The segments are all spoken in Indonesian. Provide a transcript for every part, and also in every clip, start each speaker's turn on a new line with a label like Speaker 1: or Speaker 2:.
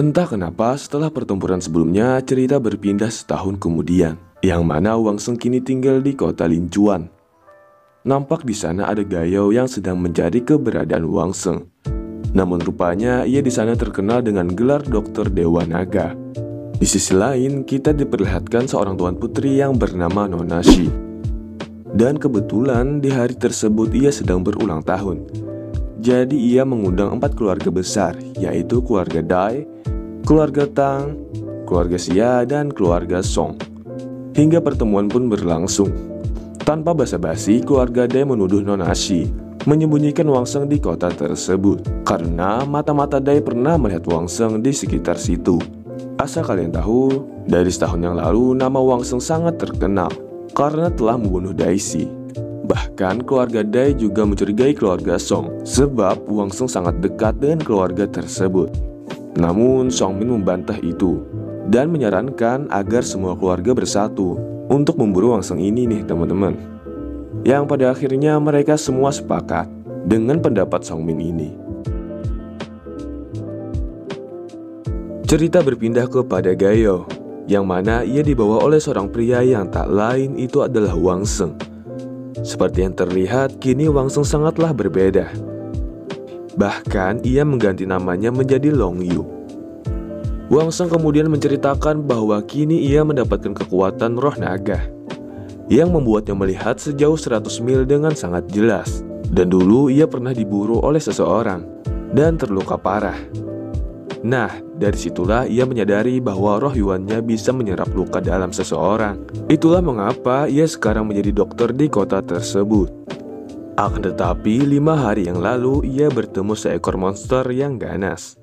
Speaker 1: Entah kenapa setelah pertempuran sebelumnya cerita berpindah setahun kemudian, yang mana Wang Sheng kini tinggal di kota Linchuan. Nampak di sana ada Gayou yang sedang mencari keberadaan Wang Sheng. Namun rupanya ia di sana terkenal dengan gelar Dokter Dewa Naga. Di sisi lain, kita diperlihatkan seorang tuan putri yang bernama Nona Shi. Dan kebetulan di hari tersebut ia sedang berulang tahun. Jadi ia mengundang 4 keluarga besar, yaitu keluarga Dai, keluarga Tang, keluarga Xia, dan keluarga Song. Hingga pertemuan pun berlangsung. Tanpa basa-basi, keluarga Dai menuduh Nona Shi menyembunyikan Wang Sheng di kota tersebut karena mata-mata Dai pernah melihat Wang Sheng di sekitar situ. Asal kalian tahu, dari setahun yang lalu nama Wang Sheng sangat terkenal karena telah membunuh Daisy. Bahkan keluarga Dai juga mencurigai keluarga Song sebab Wang Sheng sangat dekat dengan keluarga tersebut. Namun Song Min membantah itu dan menyarankan agar semua keluarga bersatu untuk memburu Wang Sheng ini nih teman-teman. Yang pada akhirnya mereka semua sepakat dengan pendapat Song Min ini. Cerita berpindah kepada Gayou, yang mana ia dibawa oleh seorang pria yang tak lain itu adalah Wang Sheng. Seperti yang terlihat, kini Wang Sheng sangatlah berbeda. Bahkan ia mengganti namanya menjadi Long Yu. Wang Sheng kemudian menceritakan bahwa kini ia mendapatkan kekuatan roh naga yang membuatnya melihat sejauh 100 mil dengan sangat jelas. Dan dulu ia pernah diburu oleh seseorang dan terluka parah. Nah, dari situlah ia menyadari bahwa roh Yuannya bisa menyerap luka dalam seseorang. Itulah mengapa ia sekarang menjadi dokter di kota tersebut. Akan tetapi 5 hari yang lalu ia bertemu seekor monster yang ganas.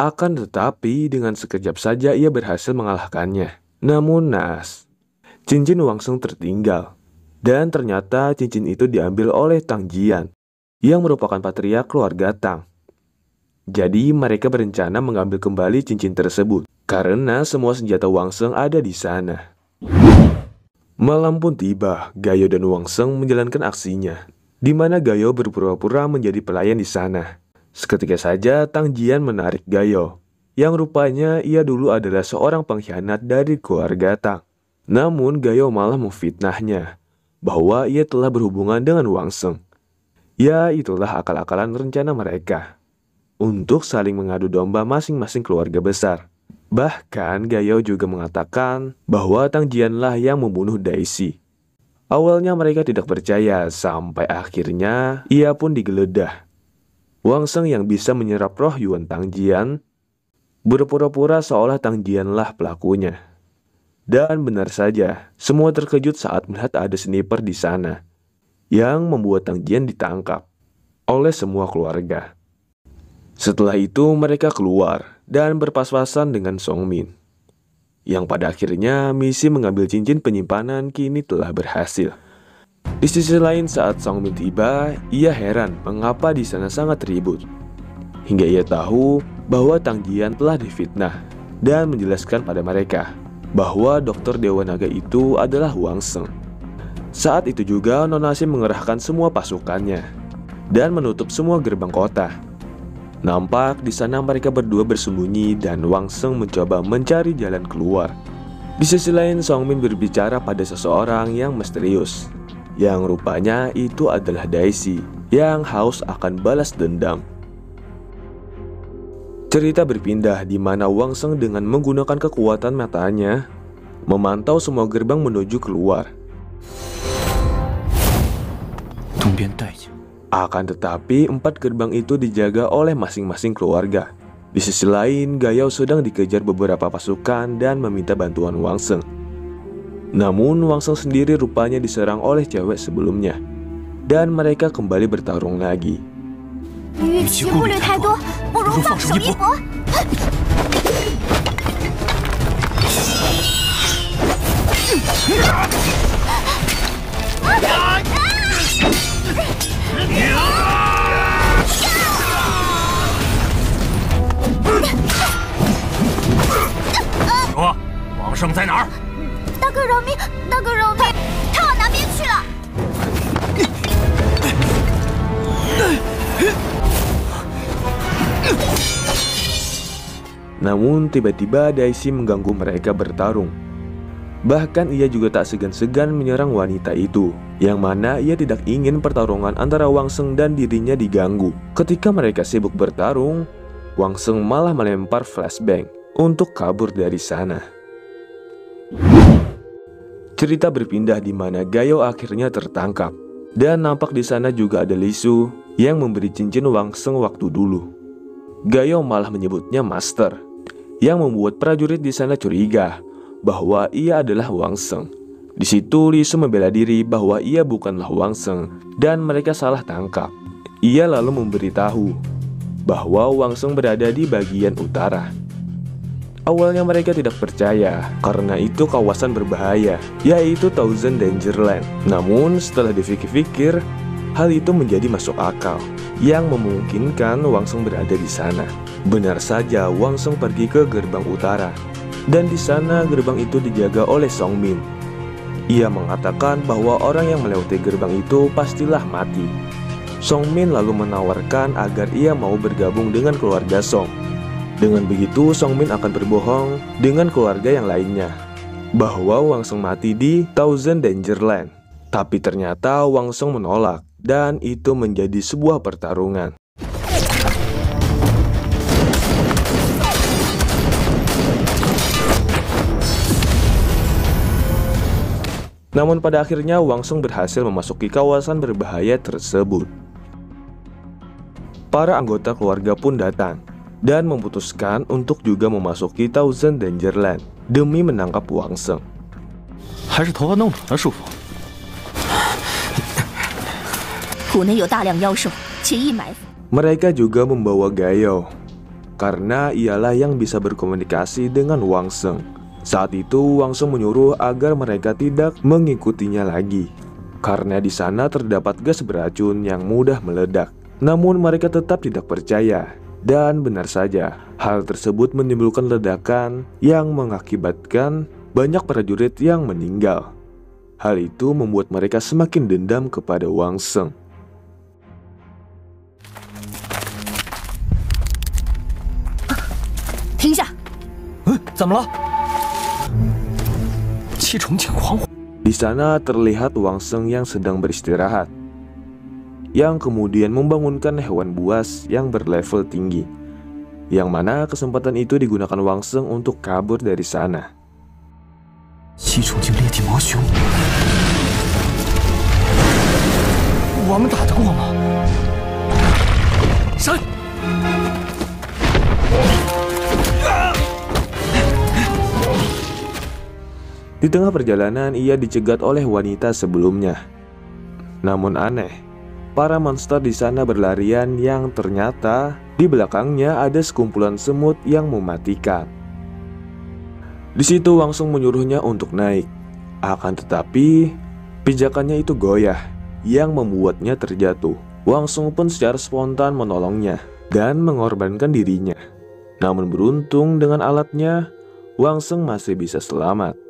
Speaker 1: Akan tetapi dengan sekejap saja ia berhasil mengalahkannya. Namun naas, cincin Wang Sheng tertinggal, dan ternyata cincin itu diambil oleh Tang Jian, yang merupakan patriark keluarga Tang. Jadi mereka berencana mengambil kembali cincin tersebut, karena semua senjata Wang Sheng ada di sana. Malam pun tiba, Gayou dan Wang Sheng menjalankan aksinya, di mana Gayou berpura-pura menjadi pelayan di sana. Seketika saja Tang Jian menarik Gayou, yang rupanya ia dulu adalah seorang pengkhianat dari keluarga Tang. Namun Gayou malah memfitnahnya bahwa ia telah berhubungan dengan Wang Sheng. Ya, itulah akal-akalan rencana mereka untuk saling mengadu domba masing-masing keluarga besar. Bahkan Gayou juga mengatakan bahwa Tang Jianlah yang membunuh Daisy. Awalnya mereka tidak percaya, sampai akhirnya ia pun digeledah. Wang Sheng yang bisa menyerap roh Yuan Tang Jian berpura-pura seolah Tang Jianlah pelakunya. Dan benar saja, semua terkejut saat melihat ada sniper di sana, yang membuat Tang Jian ditangkap oleh semua keluarga. Setelah itu mereka keluar dan berpas-pasan dengan Song Min, yang pada akhirnya misi mengambil cincin penyimpanan kini telah berhasil. Di sisi lain saat Song Min tiba, ia heran mengapa di sana sangat ribut. Hingga ia tahu bahwa Tang Jian telah difitnah dan menjelaskan pada mereka bahwa Dokter Dewa Naga itu adalah Wang Sheng. Saat itu juga Nona Shi mengerahkan semua pasukannya dan menutup semua gerbang kota. Nampak di sana mereka berdua bersembunyi dan Wang Sheng mencoba mencari jalan keluar. Di sisi lain Song Min berbicara pada seseorang yang misterius, yang rupanya itu adalah Daisy yang haus akan balas dendam. Cerita berpindah di mana Wang Sheng dengan menggunakan kekuatan matanya memantau semua gerbang menuju keluar. Akan tetapi 4 gerbang itu dijaga oleh masing-masing keluarga. Di sisi lain, Gayou sedang dikejar beberapa pasukan dan meminta bantuan Wang Sheng. Namun Wang Sheng sendiri rupanya diserang oleh cewek sebelumnya, dan mereka kembali bertarung lagi.
Speaker 2: 与其顾虑太多，不如放手一搏。
Speaker 3: 说，王胜在哪儿？
Speaker 2: 大哥饶命！大哥饶
Speaker 1: Namun tiba-tiba Daisy mengganggu mereka bertarung. Bahkan ia juga tak segan-segan menyerang wanita itu, yang mana ia tidak ingin pertarungan antara Wang Sheng dan dirinya diganggu. Ketika mereka sibuk bertarung, Wang Sheng malah melempar flashbang untuk kabur dari sana. Cerita berpindah di mana Gayo akhirnya tertangkap, dan nampak di sana juga ada Li Su yang memberi cincin Wang Sheng waktu dulu. Gayo malah menyebutnya Master, yang membuat prajurit di sana curiga bahwa ia adalah Wang Sheng. Di situ Li Su membela diri bahwa ia bukanlah Wang Sheng dan mereka salah tangkap. Ia lalu memberitahu bahwa Wang Sheng berada di bagian utara. Awalnya mereka tidak percaya karena itu kawasan berbahaya, yaitu Thousand Danger Land. Namun setelah dipikir-pikir, hal itu menjadi masuk akal, yang memungkinkan Wang Sheng berada di sana. Benar saja, Wang Sheng pergi ke gerbang utara, dan di sana gerbang itu dijaga oleh Song Min. Ia mengatakan bahwa orang yang melewati gerbang itu pastilah mati. Song Min lalu menawarkan agar ia mau bergabung dengan keluarga Song. Dengan begitu, Song Min akan berbohong dengan keluarga yang lainnya bahwa Wang Sheng mati di Thousand Danger Land. Tapi ternyata Wang Sheng menolak, dan itu menjadi sebuah pertarungan. Namun pada akhirnya Wang Sheng berhasil memasuki kawasan berbahaya tersebut. Para anggota keluarga pun datang dan memutuskan untuk juga memasuki Thousand Danger Land demi menangkap Wang Sheng. Mereka juga membawa Gayo karena ialah yang bisa berkomunikasi dengan Wang Sheng. Saat itu Wang Sheng menyuruh agar mereka tidak mengikutinya lagi karena di sana terdapat gas beracun yang mudah meledak. Namun mereka tetap tidak percaya, dan benar saja hal tersebut menimbulkan ledakan yang mengakibatkan banyak prajurit yang meninggal. Hal itu membuat mereka semakin dendam kepada Wang Sheng. Di sana terlihat Wang Sheng yang sedang beristirahat, yang kemudian membangunkan hewan buas yang berlevel tinggi, yang mana kesempatan itu digunakan Wang Sheng untuk kabur dari sana. Di tengah perjalanan ia dicegat oleh wanita sebelumnya. Namun aneh, para monster di sana berlarian yang ternyata di belakangnya ada sekumpulan semut yang mematikan. Di situ Wang Sheng menyuruhnya untuk naik. Akan tetapi pijakannya itu goyah yang membuatnya terjatuh. Wang Sheng pun secara spontan menolongnya dan mengorbankan dirinya. Namun beruntung dengan alatnya, Wang Sheng masih bisa selamat.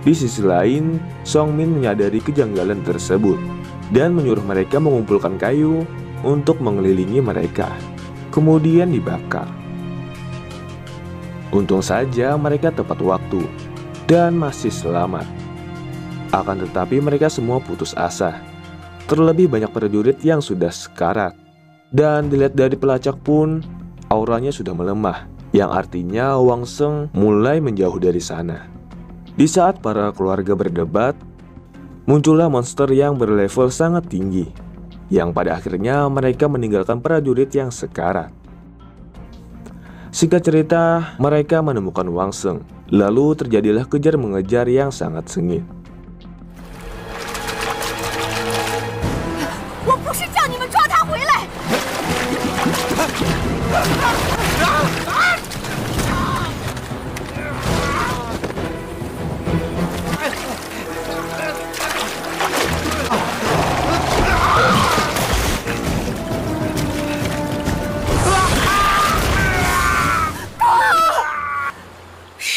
Speaker 1: Di sisi lain, Song Min menyadari kejanggalan tersebut dan menyuruh mereka mengumpulkan kayu untuk mengelilingi mereka, kemudian dibakar. Untung saja mereka tepat waktu dan masih selamat. Akan tetapi mereka semua putus asa. Terlebih banyak prajurit yang sudah sekarat, dan dilihat dari pelacak pun auranya sudah melemah, yang artinya Wang Sheng mulai menjauh dari sana. Di saat para keluarga berdebat, muncullah monster yang berlevel sangat tinggi, yang pada akhirnya mereka meninggalkan prajurit yang sekarat. Singkat cerita, mereka menemukan Wang Sheng, lalu terjadilah kejar-mengejar yang sangat sengit.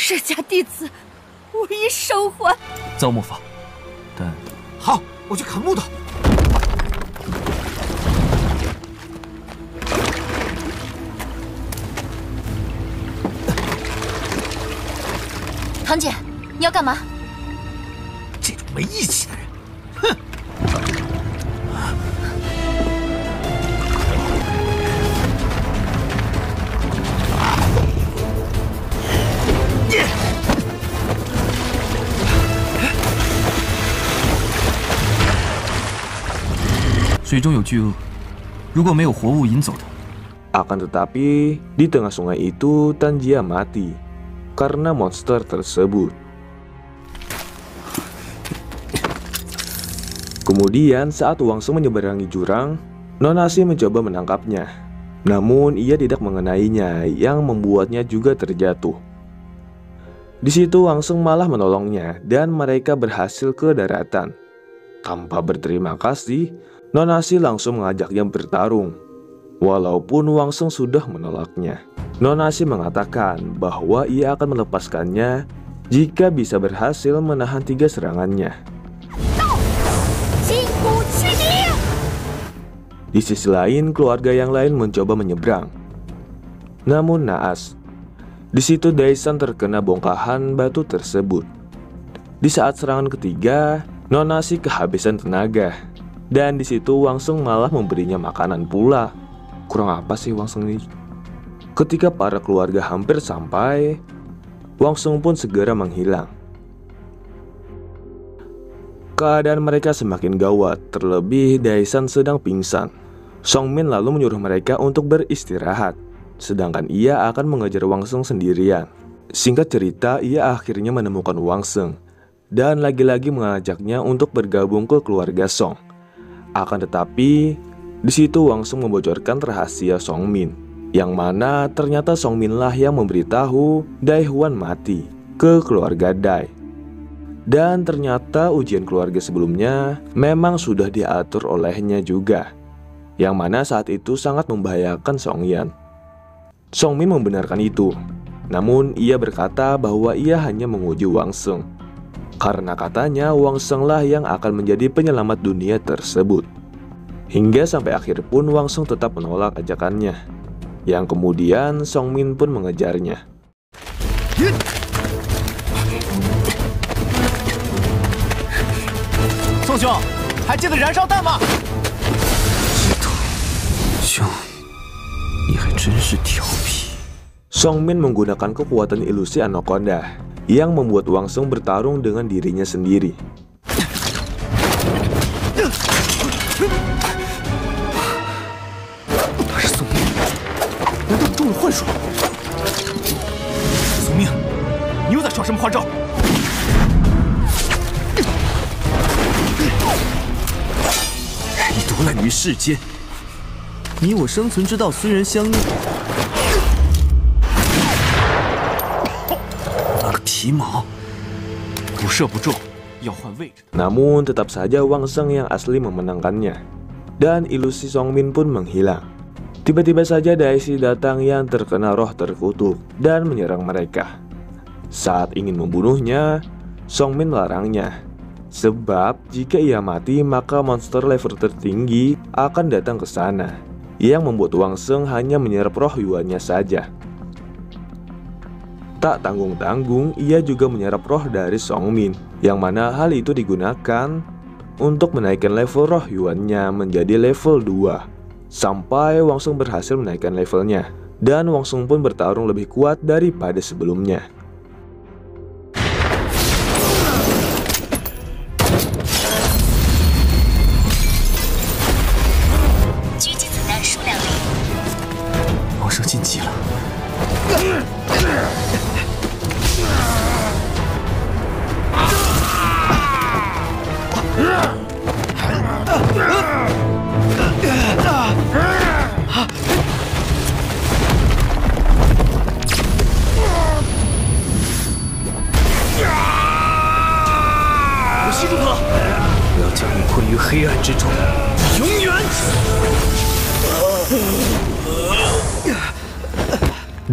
Speaker 2: 释迦弟子无一生还。
Speaker 3: 遭莫法，但
Speaker 4: 好，我去砍木头。
Speaker 2: 堂姐，你要干嘛？
Speaker 4: 这种没义气的人，哼！
Speaker 3: 水中有巨鳄，如果没有活物引走它，
Speaker 1: Akan tetapi, di tengah sungai itu Tanjia mati karena monster tersebut. Kemudian saat Wangsung menyeberangi jurang, Nonasi mencoba menangkapnya. Namun ia tidak mengenainya yang membuatnya juga terjatuh. Di situ Wangsung malah menolongnya dan mereka berhasil ke daratan. Tanpa berterima kasih, Nonasi langsung mengajaknya bertarung. Walaupun Wangsung sudah menolaknya, Nonasi mengatakan bahwa ia akan melepaskannya jika bisa berhasil menahan 3 serangannya. Di sisi lain, keluarga yang lain mencoba menyeberang. Namun naas. Di situ Daisan terkena bongkahan batu tersebut. Di saat serangan ketiga, Nonasi kehabisan tenaga. Dan di situ Wangsung malah memberinya makanan pula. Kurang apa sih Wangsung ini? Ketika para keluarga hampir sampai, Wangsung pun segera menghilang. Keadaan mereka semakin gawat, terlebih Daisan sedang pingsan. Songmin lalu menyuruh mereka untuk beristirahat, sedangkan ia akan mengejar Wangsung sendirian. Singkat cerita, ia akhirnya menemukan Wangsung dan lagi-lagi mengajaknya untuk bergabung ke keluarga Song. Akan tetapi, di situ Wangsung membocorkan rahasia Songmin, yang mana ternyata Songmin lah yang memberitahu Dai Huan mati ke keluarga Dai. Dan ternyata ujian keluarga sebelumnya memang sudah diatur olehnya juga, yang mana saat itu sangat membahayakan Songyan. Songmin membenarkan itu, namun ia berkata bahwa ia hanya menguji Wangsung, karena katanya Wangsung lah yang akan menjadi penyelamat dunia tersebut. Hingga sampai akhir pun Wangsung tetap menolak ajakannya, yang kemudian Songmin pun mengejarnya.
Speaker 4: Song兄，还记得燃烧弹吗？
Speaker 3: 兄，你还真是调皮。
Speaker 1: Songmin menggunakan kekuatan ilusi Anaconda yang membuat Wangsung bertarung dengan dirinya sendiri.
Speaker 3: 于世间，你我生存之道虽然相异，那个皮毛，不射不中，要换位置。
Speaker 1: Namun tetap saja Wangsung yang asli memenangkannya, dan ilusi Songmin pun menghilang. Tiba-tiba saja Daisy datang yang terkena roh terkutuk dan menyerang mereka. Saat ingin membunuhnya, Songmin melarangnya. Sebab jika ia mati maka monster level tertinggi akan datang ke sana, yang membuat Wangsung hanya menyerap roh Yuannya saja. Tak tanggung-tanggung ia juga menyerap roh dari Songmin, yang mana hal itu digunakan untuk menaikkan level roh Yuannya menjadi level 2. Sampai Wangsung berhasil menaikkan levelnya, dan Wangsung pun bertarung lebih kuat daripada sebelumnya.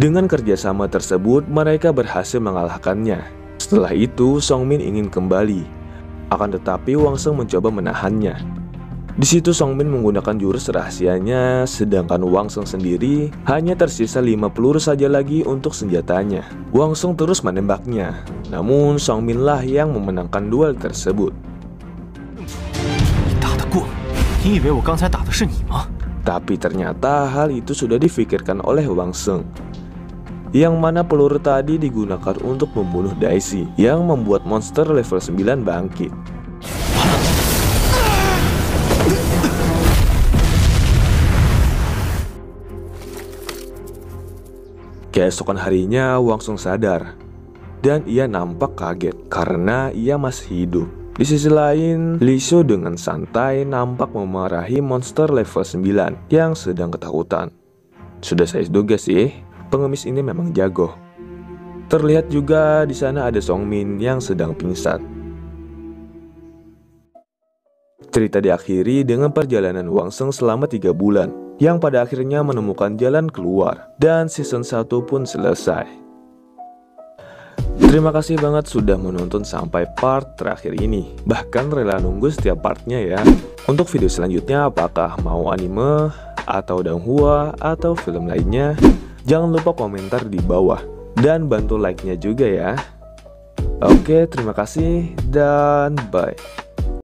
Speaker 1: Dengan kerjasama tersebut, mereka berhasil mengalahkannya. Setelah itu, Song Min ingin kembali. Akan tetapi Wang Seng mencoba menahannya. Di situ Song Min menggunakan jurus rahasianya, sedangkan Wang Seng sendiri hanya tersisa 5 peluru saja lagi untuk senjatanya. Wang Seng terus menembaknya, namun Song Min lah yang memenangkan duel tersebut. Tapi ternyata hal itu sudah difikirkan oleh Wang Seng, yang mana peluru tadi digunakan untuk membunuh Daisy, yang membuat monster level 9 bangkit. Keesokan harinya, Wang Seng sadar dan ia nampak kaget karena ia masih hidup. Di sisi lain, Li Xiu dengan santai nampak memarahi monster level 9 yang sedang ketakutan. Sudah saya duga sih, pengemis ini memang jago. Terlihat juga di sana ada Song Min yang sedang pingsan. Cerita diakhiri dengan perjalanan Wang Seng selama 3 bulan, yang pada akhirnya menemukan jalan keluar, dan season 1 pun selesai. Terima kasih banget sudah menonton sampai part terakhir ini. Bahkan rela nunggu setiap partnya ya. Untuk video selanjutnya apakah mau anime, atau Donghua, atau film lainnya, jangan lupa komentar di bawah. Dan bantu like-nya juga ya. Oke, terima kasih dan bye.